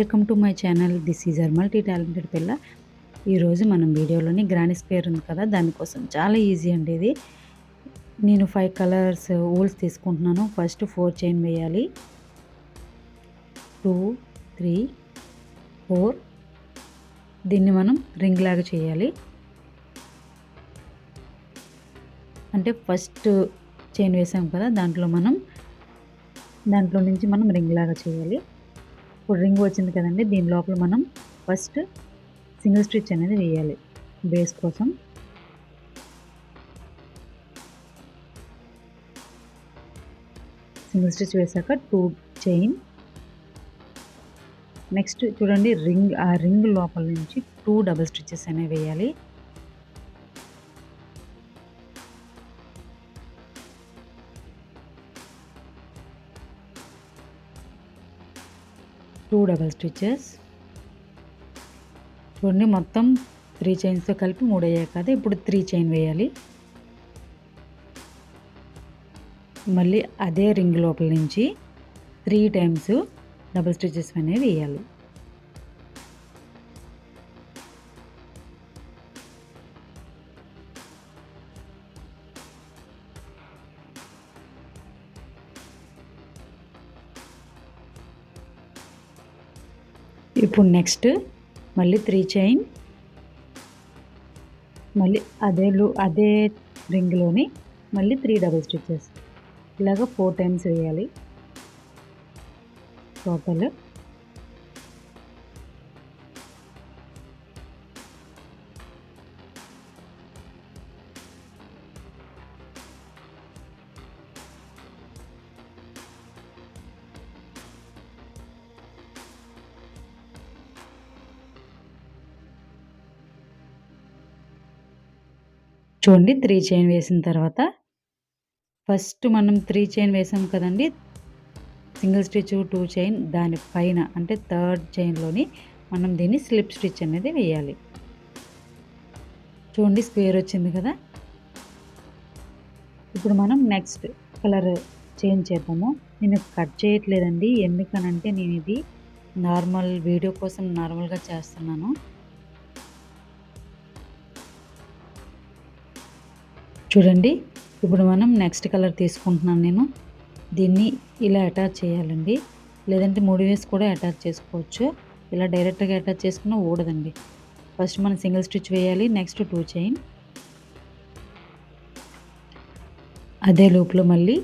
Welcome to my channel. This is our multi talented పిల్ల. ఈరోజు మనం వీడియోలోని గ్రానీ స్క్వేర్ ఉంది కదా, దానికోసం చాలా ఈజీ అండి ఇది. నేను 5 కలర్స్ వూల్స్ తీసుకుంటున్నాను. ఫస్ట్ 4 చైన్ వేయాలి. 2, 3, 4. దీన్ని మనం రింగ్ లాగా చేయాలి. అంటే ఫస్ట్ చైన్ వేసాం కదా, దాంట్లో నుంచి మనం రింగ్ లాగా చేయాలి. ఇప్పుడు రింగ్ వచ్చింది కదండి, దీని లోపల మనం ఫస్ట్ సింగిల్ స్టిచ్ అనేది వేయాలి బేస్ కోసం. సింగిల్ స్టిచ్ వేసాక 2 చైన్. నెక్స్ట్ చూడండి, ఆ రింగ్ లోపల నుంచి 2 డబుల్ స్టిచెస్ అనేవి వేయాలి. టూ డబల్ స్టిచెస్ చూడండి, మొత్తం 3 చైన్స్తో కలిపి 3 అయ్యాయి కదా. ఇప్పుడు 3 చైన్ వేయాలి. మళ్ళీ అదే రింగ్ లోపల నుంచి 3 టైమ్స్ డబుల్ స్టిచెస్ అనేవి వేయాలి. ఇప్పుడు నెక్స్ట్ మళ్ళీ 3 చైన్, మళ్ళీ అదే రింగ్లోని మళ్ళీ 3 డబుల్ స్టిచెస్, ఇలాగ 4 టైమ్స్ వేయాలి టోటల్. చూడండి, 3 చైన్ వేసిన తర్వాత ఫస్ట్ మనం 3 చైన్ వేసాం కదండి, సింగిల్ స్టిచ్ 2 చైన్, దానిపైన అంటే థర్డ్ చైన్లోని మనం దీన్ని స్లిప్ స్టిచ్ అనేది వేయాలి. చూడండి, స్క్వేర్ వచ్చింది కదా. ఇప్పుడు మనం నెక్స్ట్ కలర్ చేంజ్ చేద్దాము. నేను కట్ చేయట్లేదండి, ఎందుకనంటే నేను ఇది నార్మల్ వీడియో కోసం నార్మల్గా చేస్తున్నాను. చూడండి, ఇప్పుడు మనం నెక్స్ట్ కలర్ తీసుకుంటున్నాను. నేను దీన్ని ఇలా అటాచ్ చేయాలండి, లేదంటే ముడి వేసి కూడా అటాచ్ చేసుకోవచ్చు. ఇలా డైరెక్ట్గా అటాచ్ చేసుకున్నా ఊడదండి. ఫస్ట్ మనం సింగిల్ స్టిచ్ వేయాలి, నెక్స్ట్ 2 చైన్, అదే లూప్లో మళ్ళీ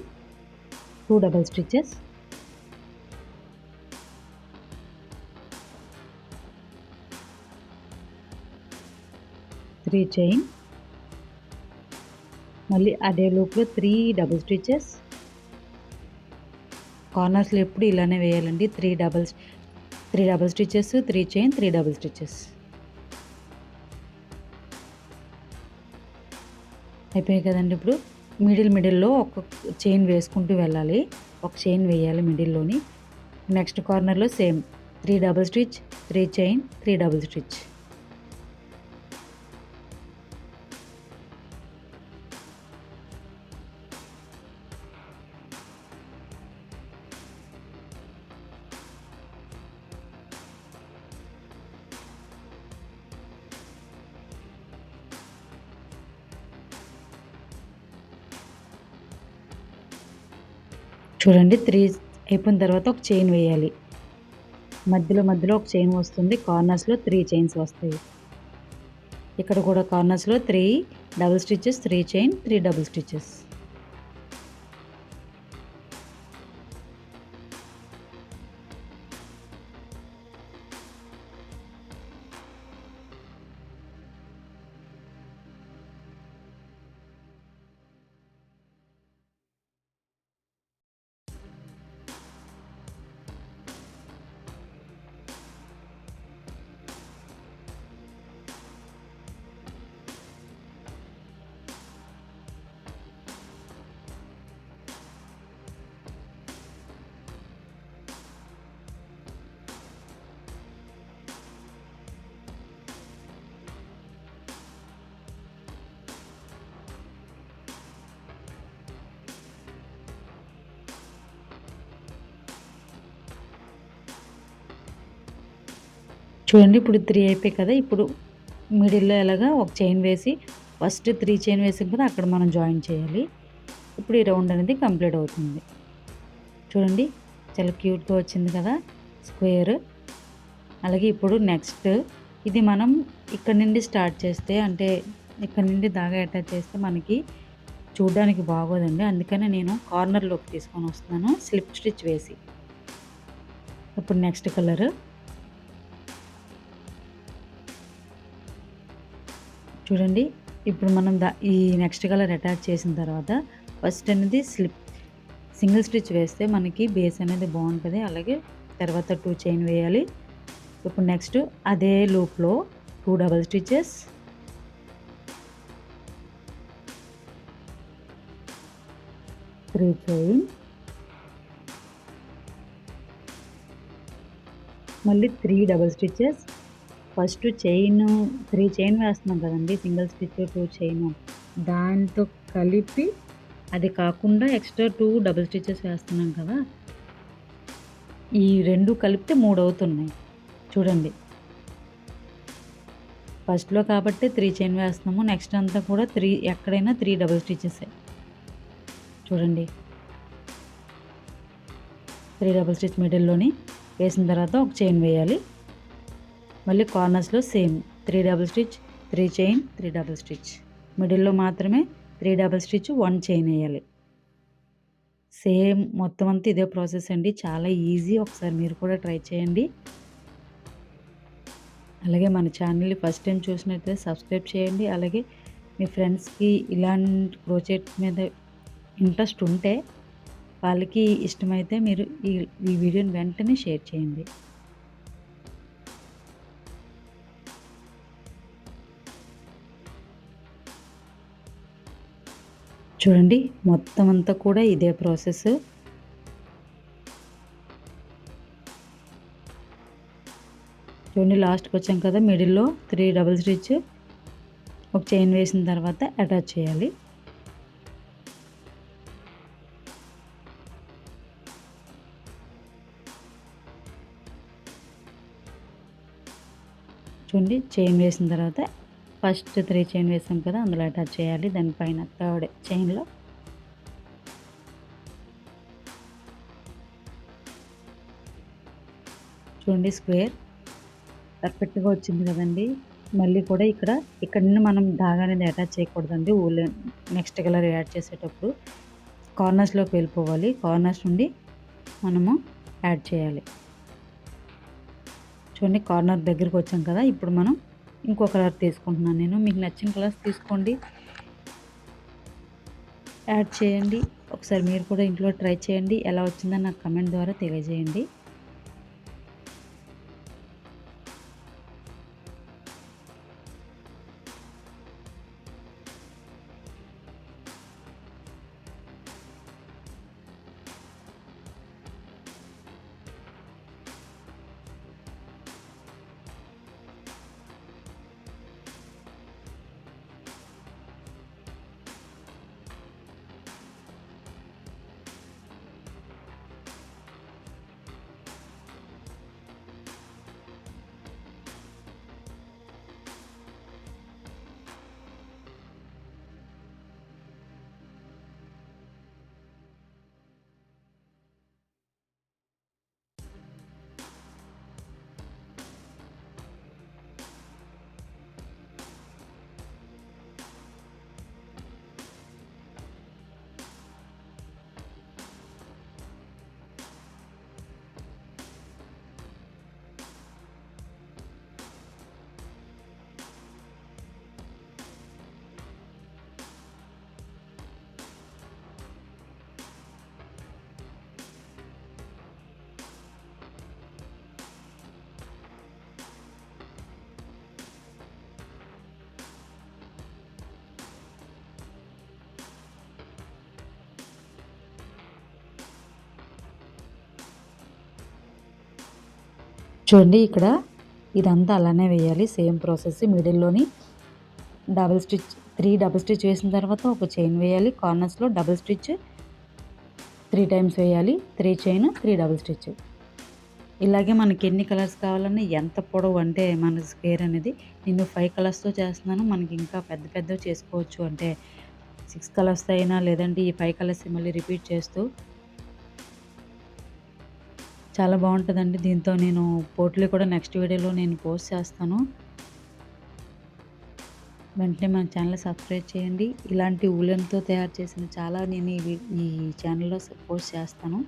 2 డబల్ స్టిచెస్, 3 చైన్, మళ్ళీ అదే లూప్లో 3 డబుల్ స్టిచెస్. కార్నర్స్లో ఎప్పుడు ఇలానే వేయాలండి. 3 double stitches, 3 chain, 3 double stitches. అయిపోయాయి కదండి. ఇప్పుడు మిడిల్లో ఒక చైన్ వేసుకుంటూ వెళ్ళాలి. ఒక చైన్ వేయాలి మిడిల్లోని. నెక్స్ట్ కార్నర్లో same 3 double stitch, 3 chain, 3 double stitch. చూడండి, 3 అయిపోయిన తర్వాత ఒక చైన్ వేయాలి. మధ్యలో ఒక చైన్ వస్తుంది. కార్నర్స్లో 3 చైన్స్ వస్తాయి. ఇక్కడ కూడా కార్నర్స్లో 3 double stitches, 3 chain, 3 double stitches. చూడండి ఇప్పుడు 3 అయిపోయాయి కదా! ఇప్పుడు మిడిల్‌లో ఎలాగా ఒక చైన్ వేసి ఫస్ట్ 3 చైన్ వేసాం కదా! అక్కడ మనం జాయిన్ చేయాలి. ఇప్పుడు ఈ రౌండ్ అనేది కంప్లీట్ అవుతుంది. చూడండి చాలా క్యూట్‌గా వచ్చింది కదా! స్క్వేర్. అలాగే ఇప్పుడు నెక్స్ట్ ఇది మనం ఇక్కడ నుండి స్టార్ట్ చేస్తే అంటే ఇక్కడ నుండి దాగా అటాచ్ చేస్తే మనకి చూడ్డానికి బాగోదండి. అందుకనే నేను కార్నర్‌లోకి తీసుకొని వస్తున్నాను స్లిప్ స్టిచ్ వేసి. ఇప్పుడు నెక్స్ట్ కలర్ చూడండి. ఇప్పుడు మనం ఈ నెక్స్ట్ కలర్ అటాచ్ చేసిన తర్వాత ఫస్ట్ అనేది సింగిల్ స్టిచ్ వేస్తే మనకి బేస్ అనేది బాగుంటుంది. అలాగే తర్వాత 2 చైన్ వేయాలి. ఇప్పుడు నెక్స్ట్ అదే లూప్‌లో 2 డబుల్ స్టిచెస్, 3 చైన్, మళ్ళీ 3 డబుల్ స్టిచెస్. ఫస్ట్ 3 చైన్ వేస్తున్నాం కదండీ! సింగిల్ స్టిచ్ 2 చైన్ దాంతో కలిపి అది కాకుండా ఎక్స్ట్రా 2 డబుల్ స్టిచెస్ వేస్తున్నాం కదా! ఈ 2 కలిపితే 3 అవుతున్నాయి. చూడండి. ఫస్ట్‌లో కాబట్టి 3 చైన్ వేస్తున్నాము. నెక్స్ట్ అంతా కూడా ఎక్కడైనా 3 డబుల్ స్టిచెసే. చూడండి. 3 డబుల్ స్టిచ్ మిడిల్‌లోని వేసిన తర్వాత ఒక చైన్ వేయాలి. మళ్ళీ కార్నర్స్‌లో same 3 double stitch, 3 chain, 3 double stitch. మిడిల్‌లో మాత్రమే 3 డబుల్ స్టిచ్, 1 చైన్ వేయాలి. సేమ్ మొత్తం అంతా ఇదే ప్రాసెస్ అండి. చాలా ఈజీ. ఒకసారి మీరు కూడా ట్రై చేయండి. అలాగే మన ఛానల్‌ని ఫస్ట్ టైం చూసినట్లయితే సబ్స్క్రైబ్ చేయండి. అలాగే మీ ఫ్రెండ్స్‌కి ఇలాంటి క్రోచెట్ మీద ఇంట్రెస్ట్ ఉంటే వాళ్ళకి ఇష్టమైతే మీరు ఈ వీడియోని వెంటనే షేర్ చేయండి. చూడండి మొత్తం అంతా కూడా ఇదే ప్రాసెస్. చూడండి లాస్ట్‌కి వచ్చాం కదా! మిడిల్‌లో 3 డబుల్ స్టిచ్ ఒక చైన్ వేసిన తర్వాత అటాచ్ చేయాలి. చూడండి చైన్ వేసిన తర్వాత ఫస్ట్ 3 చైన్ వేసాం కదా! అందులో అటాచ్ చేయాలి. దానిపైన థర్డ్ చైన్‌లో చూడండి స్క్వేర్ పర్ఫెక్ట్‌గా వచ్చింది కదండీ! మళ్ళీ కూడా ఇక్కడ నుండి మనం దాగా అనేది అటాచ్ చేయకూడదండి. నెక్స్ట్ కలర్ యాడ్ చేసేటప్పుడు కార్నర్స్‌లోకి వెళ్ళిపోవాలి. కార్నర్స్ నుండి మనము యాడ్ చేయాలి. చూడండి కార్నర్ దగ్గరికి వచ్చాం కదా! ఇప్పుడు మనం ఇంకో కలర్ తీసుకుంటున్నాను నేను. మీకు నచ్చిన కలర్స్ తీసుకోండి. యాడ్ చేయండి. ఒకసారి మీరు కూడా ఇంట్లో ట్రై చేయండి. ఎలా వచ్చిందో నాకు కామెంట్ ద్వారా తెలియజేయండి. చూడండి ఇదంతా అలానే వేయాలి. సేమ్ ప్రాసెస్ మిడిల్‌లోని డబుల్ స్టిచ్ 3 డబుల్ స్టిచ్ వేసిన తర్వాత ఒక చైన్ వేయాలి. కార్నర్స్‌లో డబుల్ స్టిచ్ 3 టైమ్స్ వేయాలి. 3 చైన్, 3 డబుల్ స్టిచ్. ఇలాగే మనకి ఎన్ని కలర్స్ కావాలన్నా ఎంత పొడవు అంటే మన స్క్వేర్ అనేది నేను 5 కలర్స్‌తో చేస్తున్నాను. మనకి ఇంకా పెద్ద పెద్దవి చేసుకోవచ్చు. అంటే 6 కలర్స్‌తో అయినా లేదంటే ఈ 5 కలర్స్ మళ్ళీ రిపీట్ చేస్తూ చాలా బావుంటదండి. దీంతో నేను పోట్లీ కూడా నెక్స్ట్ వీడియోలో నేను పోస్ట్ చేస్తాను. వెంటనే మన ఛానల్ సబ్స్క్రైబ్ చేయండి. ఇలాంటి ఊలెన్‌తో తయారు చేసిన చాలా నేను ఈ ఛానల్‌లో పోస్ట్ చేస్తాను.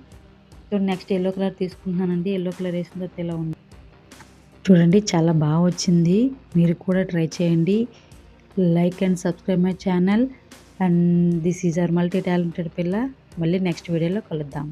ఇప్పుడు నెక్స్ట్ యెల్లో కలర్ తీసుకుంటున్నానండి. యెల్లో కలర్ వేసిన తర్వాత ఇలా ఉంది. చూడండి చాలా బాగా వచ్చింది. మీరు కూడా ట్రై చేయండి. Like and subscribe my channel and this is our multi talented పిల్ల. మళ్ళీ నెక్స్ట్ వీడియోలో కలుద్దాం.